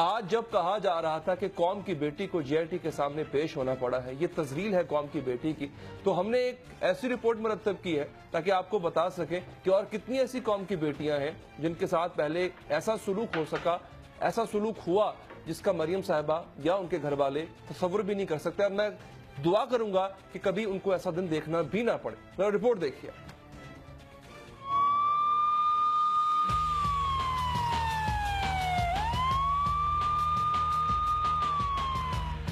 آج جب کہا جا رہا تھا کہ قوم کی بیٹی کو JIT کے سامنے پیش ہونا پڑا ہے، یہ تذلیل ہے قوم کی بیٹی کی، تو ہم نے ایک ایسی رپورٹ مرتب کی ہے تاکہ آپ کو بتا سکیں کہ اور کتنی ایسی قوم کی بیٹیاں ہیں جن کے ساتھ پہلے ایسا سلوک ہو سکا، ایسا سلوک ہوا جس کا مریم صاحبہ یا ان کے گھر والے تصور بھی نہیں کر سکتے۔ اور میں دعا کروں گا کہ کبھی ان کو ایسا دن دیکھنا بھی نہ پڑے۔ رپورٹ دیکھیے۔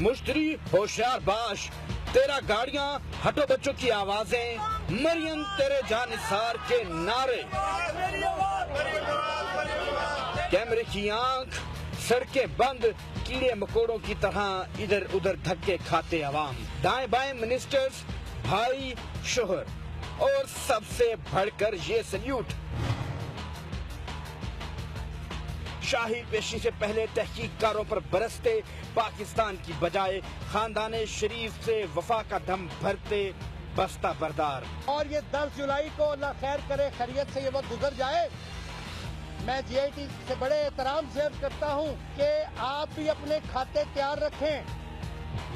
مشتری ہوشیار باش، تیرا گاڑیاں، ہٹو بچوں کی آوازیں، مریم تیرے جانثار کے نعرے، کیمرے کی آنکھ، سڑکیں بند، کیڑے مکوڑوں کی طرح ادھر ادھر دھکے کھاتے عوام، دائیں بائیں منسٹرز، بھائی شوہر، اور سب سے بڑھ کر یہ سلیوٹ۔ شاہی پیشی سے پہلے تحقیق کاروں پر برستے پاکستان کی بجائے خاندان شریف سے وفا کا دم بھرتے بستہ بردار۔ اور یہ 10 جولائی کو اللہ خیر کرے خیریت سے یہ وقت گزر جائے، میں JIT سے بڑے احترام سے عرض کرتا ہوں کہ آپ بھی اپنے کھاتے تیار رکھیں۔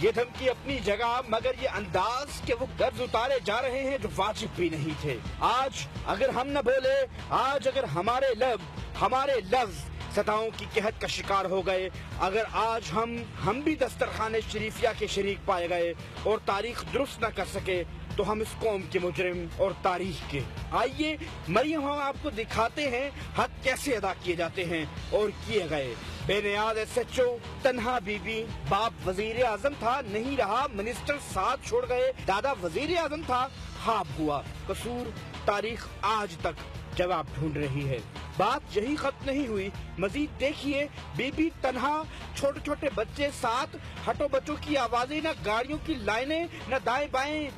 یہ دھمکی اپنی جگہ، مگر یہ انداز کہ وہ قرض اتارے جا رہے ہیں جو واجب بھی نہیں تھے۔ آج اگر ہم نہ بولے، آج اگر ہمارے لفظ ستاؤں کی قحط کا شکار ہو گئے، اگر آج ہم بھی دسترخوان شریفیہ کے شریک پائے گئے اور تاریخ درست نہ کر سکے تو ہم اس قوم کے مجرم اور تاریخ کے۔ آئیے مریم ہم آپ کو دکھاتے ہیں حق کیسے ادا کیے جاتے ہیں اور کیے گئے۔ بے نیاز SHO، تنہا بی بی، باپ وزیر اعظم تھا نہیں رہا، منسٹر ساتھ چھوڑ گئے، دادا وزیر اعظم تھا خواب ہوا، قصور تاریخ آج تک جواب ڈھونڈ رہی ہے۔ بات یہی ختم نہیں ہوئی، مزید دیکھیے، بی بی تنہا، چھوٹے چھوٹے بچے ساتھ، ہٹو بچوں کی آوازیں، نہ گاڑیوں کی لائنیں، نہ دائیں بائیں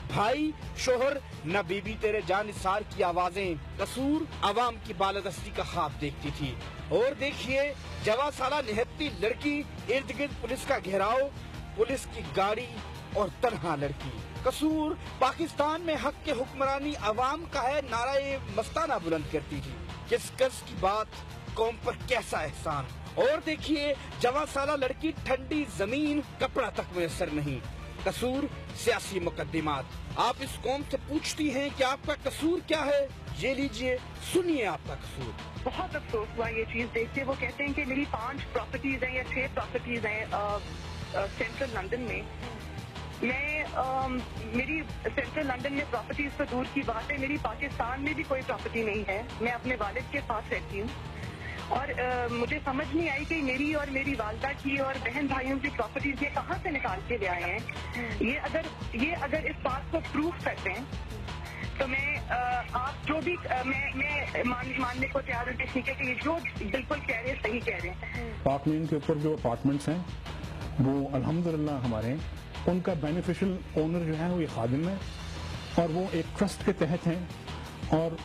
بھائی شوہر، نہ بی بی تیرے جانثار کی آوازیں، قصور عوام کی بالادستی کا خواب دیکھتی تھی۔ اور دیکھیے، جواں سالہ نہتی لڑکی، ارد گرد پولیس کا گھیراؤ، پولیس کی گاڑی اور تنہا لڑکی۔ قصور پاکستان میں حق کے حکمرانی عوام کا ہے، نعرہ مستانہ بلند کرتی تھی۔ کس کس کی بات، قوم پر کیسا احسان۔ اور دیکھیے، جواں سالہ لڑکی، ٹھنڈی زمین، کپڑا تک میسر نہیں۔ قصور سیاسی مقدمات۔ آپ اس قوم سے پوچھتی ہیں کہ آپ کا قصور کیا ہے؟ یہ لیجئے، سنیے آپ کا قصور۔ بہت افسوس ہوا یہ چیز دیکھ کے۔ وہ کہتے ہیں کہ میری 5 پراپرٹیز ہیں یا 6 پراپرٹیز ہیں سینٹرل لندن میں۔ میری سینٹرل لندن میں پراپرٹیز تو دور کی بات ہے، میری پاکستان میں بھی کوئی پراپرٹی نہیں ہے۔ میں اپنے والد کے پاس رہتی ہوں اور مجھے سمجھ نہیں آئی کہ میری اور میری والدہ کی اور بہن بھائیوں کی پراپرٹیز یہ کہاں سے نکال کے لے آئے ہیں۔ یہ اگر اس بات کو پروف کرتے ہیں تو میں آپ جو بھی میں ماننے کو تیار ہوں کہ یہ جو بالکل کہہ رہے ہیں صحیح کہہ رہے ہیں۔ پارک لین کے اوپر جو اپارٹمنٹس ہیں وہ الحمدللہ ہمارے ہیں، ان کا بینیفیشل اونر جو ہے وہ یہ خادم ہے اور وہ ایک ٹرسٹ کے تحت ہیں اور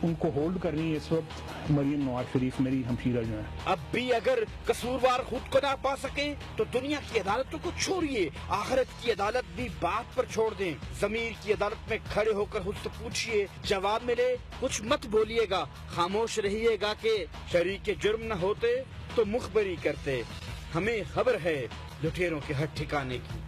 ان کو ہولڈ کر رہی ہے اس وقت مریم نواز شریف میری ہمشیرہ جو ہے۔ اب بھی اگر قصوروار خود کو نہ پا سکیں تو دنیا کی عدالتوں کو چھوڑیے، آخرت کی عدالت بھی بات پر چھوڑ دیں۔ ضمیر کی عدالت میں کھڑے ہو کر خود سے پوچھئے، جواب ملے کچھ مت بولیے گا، خاموش رہیے گا کہ شریک جرم نہ ہوتے تو مخبری کرتے۔ ہمیں خبر ہے لٹیروں کے ہر ٹھکانے کی۔